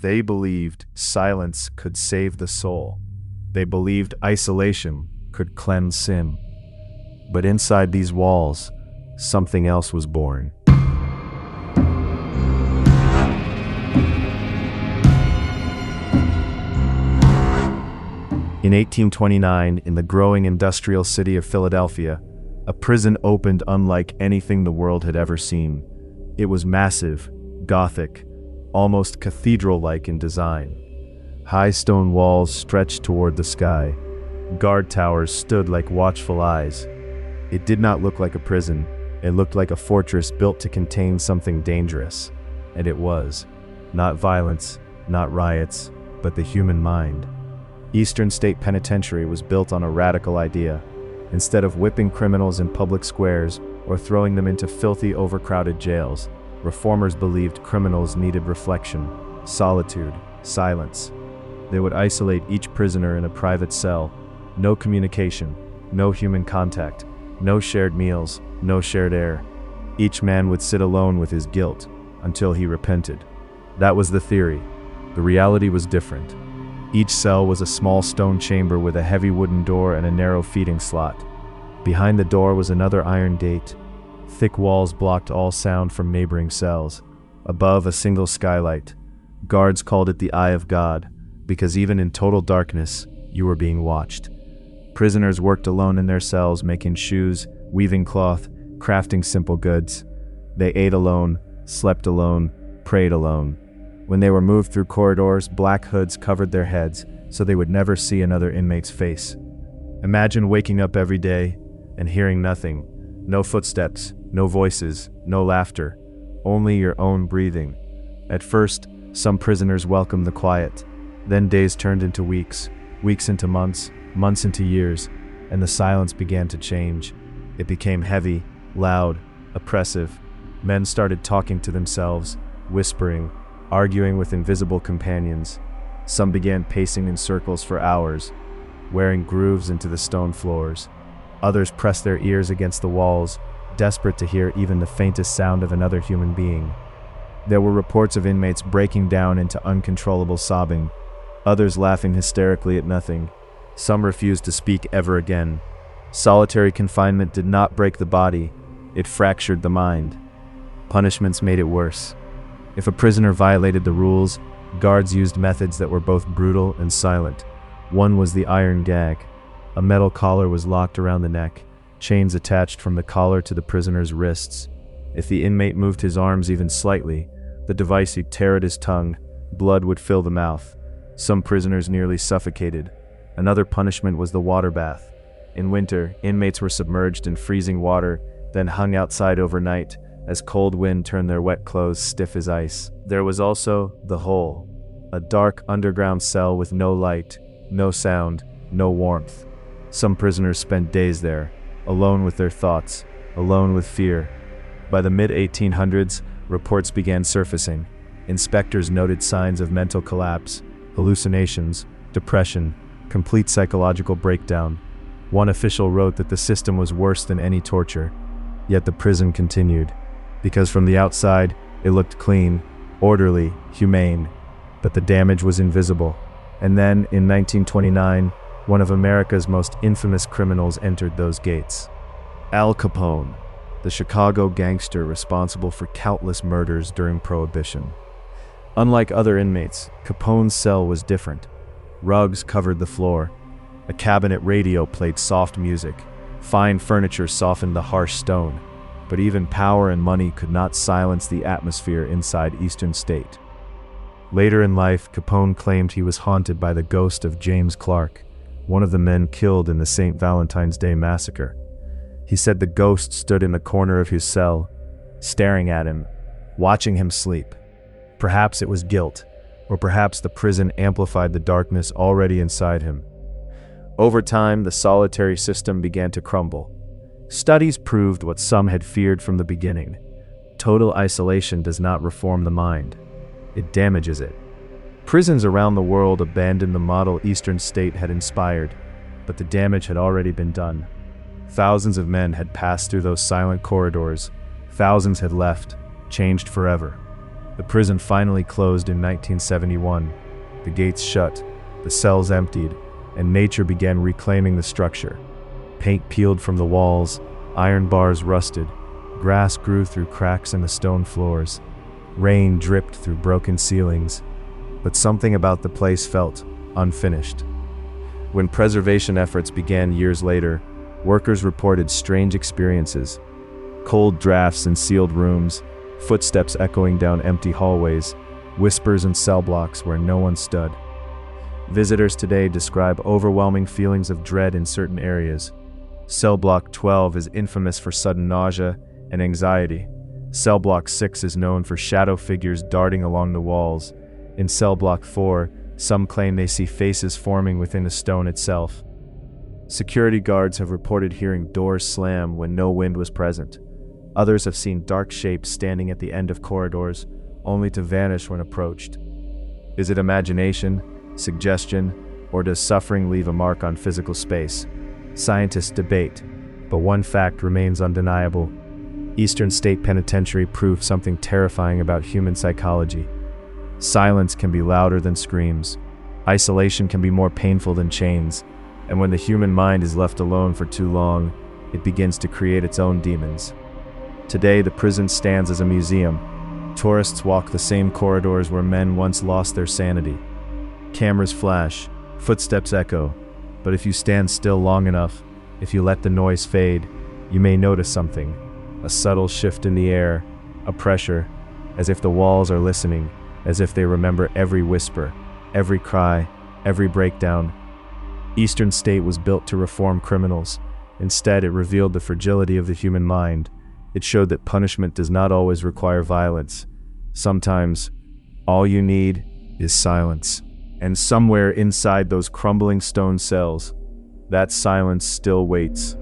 They believed silence could save the soul. They believed isolation could cleanse sin. But inside these walls, something else was born. In 1829, in the growing industrial city of Philadelphia, a prison opened unlike anything the world had ever seen. It was massive, Gothic, almost cathedral-like in design. High stone walls stretched toward the sky. Guard towers stood like watchful eyes. It did not look like a prison. It looked like a fortress built to contain something dangerous. And it was. Not violence, not riots, but the human mind. Eastern State Penitentiary was built on a radical idea. Instead of whipping criminals in public squares or throwing them into filthy, overcrowded jails, reformers believed criminals needed reflection, solitude, silence. They would isolate each prisoner in a private cell. No communication, no human contact, no shared meals, no shared air. Each man would sit alone with his guilt until he repented. That was the theory. The reality was different. Each cell was a small stone chamber with a heavy wooden door and a narrow feeding slot. Behind the door was another iron gate. Thick walls blocked all sound from neighboring cells. Above, a single skylight. Guards called it the Eye of God, because even in total darkness, you were being watched. Prisoners worked alone in their cells, making shoes, weaving cloth, crafting simple goods. They ate alone, slept alone, prayed alone. When they were moved through corridors, black hoods covered their heads so they would never see another inmate's face. Imagine waking up every day and hearing nothing. No footsteps, no voices, no laughter, only your own breathing. At first, some prisoners welcomed the quiet. Then days turned into weeks, weeks into months, months into years, and the silence began to change. It became heavy, loud, oppressive. Men started talking to themselves, whispering, arguing with invisible companions. Some began pacing in circles for hours, wearing grooves into the stone floors. Others pressed their ears against the walls, desperate to hear even the faintest sound of another human being. There were reports of inmates breaking down into uncontrollable sobbing, others laughing hysterically at nothing. Some refused to speak ever again. Solitary confinement did not break the body, it fractured the mind. Punishments made it worse. If a prisoner violated the rules, guards used methods that were both brutal and silent. One was the iron gag. A metal collar was locked around the neck, chains attached from the collar to the prisoner's wrists. If the inmate moved his arms even slightly, the device would tear at his tongue, blood would fill the mouth. Some prisoners nearly suffocated. Another punishment was the water bath. In winter, inmates were submerged in freezing water, then hung outside overnight, as cold wind turned their wet clothes stiff as ice. There was also the hole, a dark underground cell with no light, no sound, no warmth. Some prisoners spent days there, alone with their thoughts, alone with fear. By the mid-1800s, reports began surfacing. Inspectors noted signs of mental collapse, hallucinations, depression, complete psychological breakdown. One official wrote that the system was worse than any torture. Yet the prison continued. Because from the outside, it looked clean, orderly, humane, but the damage was invisible. And then, in 1929, one of America's most infamous criminals entered those gates. Al Capone, the Chicago gangster responsible for countless murders during Prohibition. Unlike other inmates, Capone's cell was different. Rugs covered the floor. A cabinet radio played soft music. Fine furniture softened the harsh stone. But even power and money could not silence the atmosphere inside Eastern State. Later in life, Capone claimed he was haunted by the ghost of James Clark, one of the men killed in the St. Valentine's Day massacre. He said the ghost stood in the corner of his cell, staring at him, watching him sleep. Perhaps it was guilt, or perhaps the prison amplified the darkness already inside him. Over time, the solitary system began to crumble. Studies proved what some had feared from the beginning. Total isolation does not reform the mind. It damages it. Prisons around the world abandoned the model Eastern State had inspired, but the damage had already been done. Thousands of men had passed through those silent corridors. Thousands had left, changed forever. The prison finally closed in 1971. The gates shut, the cells emptied, and nature began reclaiming the structure. Paint peeled from the walls, iron bars rusted, grass grew through cracks in the stone floors, rain dripped through broken ceilings, but something about the place felt unfinished. When preservation efforts began years later, workers reported strange experiences: cold drafts in sealed rooms, footsteps echoing down empty hallways, whispers in cell blocks where no one stood. Visitors today describe overwhelming feelings of dread in certain areas. Cell block 12 is infamous for sudden nausea and anxiety. Cell block 6 is known for shadow figures darting along the walls. In cell block 4, some claim they see faces forming within the stone itself. Security guards have reported hearing doors slam when no wind was present. Others have seen dark shapes standing at the end of corridors, only to vanish when approached. Is it imagination, suggestion, or does suffering leave a mark on physical space? Scientists debate, but one fact remains undeniable. Eastern State Penitentiary proved something terrifying about human psychology. Silence can be louder than screams. Isolation can be more painful than chains. And when the human mind is left alone for too long, it begins to create its own demons. Today, the prison stands as a museum. Tourists walk the same corridors where men once lost their sanity. Cameras flash, footsteps echo, but if you stand still long enough, if you let the noise fade, you may notice something. A subtle shift in the air, a pressure, as if the walls are listening, as if they remember every whisper, every cry, every breakdown. Eastern State was built to reform criminals. Instead, it revealed the fragility of the human mind. It showed that punishment does not always require violence. Sometimes, all you need is silence. And somewhere inside those crumbling stone cells, that silence still waits.